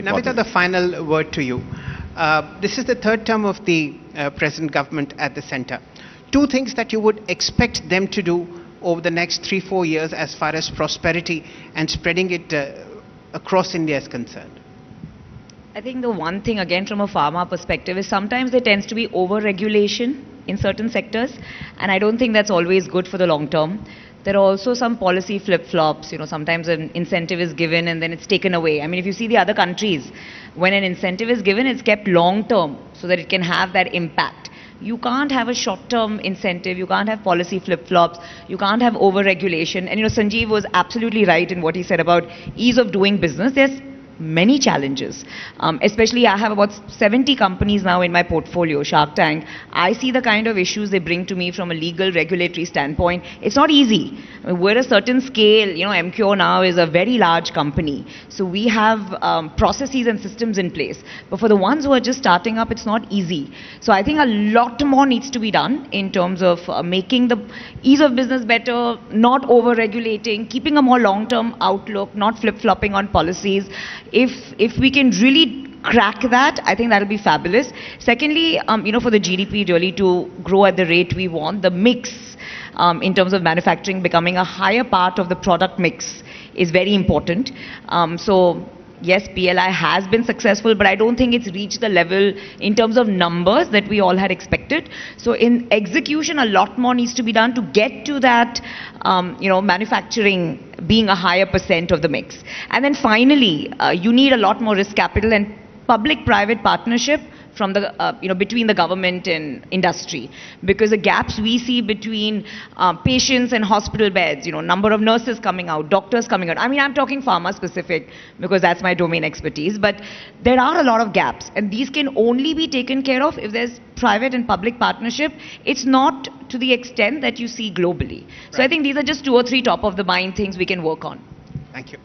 Navita, the final word to you. This is the third term of the present government at the center. Two things that you would expect them to do over the next 3-4 years as far as prosperity and spreading it across India is concerned. I think the one thing, again, from a pharma perspective, is sometimes there tends to be over-regulation in certain sectors, and I don't think that's always good for the long term. There are also some policy flip-flops. Sometimes an incentive is given and then it's taken away. I mean, if you see the other countries, when an incentive is given, it's kept long-term so that it can have that impact. You can't have a short-term incentive, you can't have policy flip-flops, you can't have over-regulation. And Sanjeev was absolutely right in what he said about ease of doing business. There's many challenges. Especially I have about 70 companies now in my portfolio, Shark Tank. I see the kind of issues they bring to me from a legal regulatory standpoint. It's not easy. I mean, we're a certain scale, MQ now is a very large company. So we have processes and systems in place. But for the ones who are just starting up, it's not easy. So I think a lot more needs to be done in terms of making the ease of business better, not over-regulating, keeping a more long-term outlook, not flip-flopping on policies. If we can really crack that, I think that'll be fabulous. Secondly, for the GDP really to grow at the rate we want, the mix in terms of manufacturing becoming a higher part of the product mix is very important. So yes, PLI has been successful, but I don't think it's reached the level in terms of numbers that we all had expected. So in execution, a lot more needs to be done to get to that, manufacturing being a higher percent of the mix. And then finally, you need a lot more risk capital and public-private partnership from the, between the government and industry. Because the gaps we see between patients and hospital beds, number of nurses coming out, doctors coming out. I mean, I'm talking pharma specific because that's my domain expertise, but there are a lot of gaps and these can only be taken care of if there's private and public partnership. It's not to the extent that you see globally. So I think these are just 2 or 3 top of the mind things we can work on. Thank you.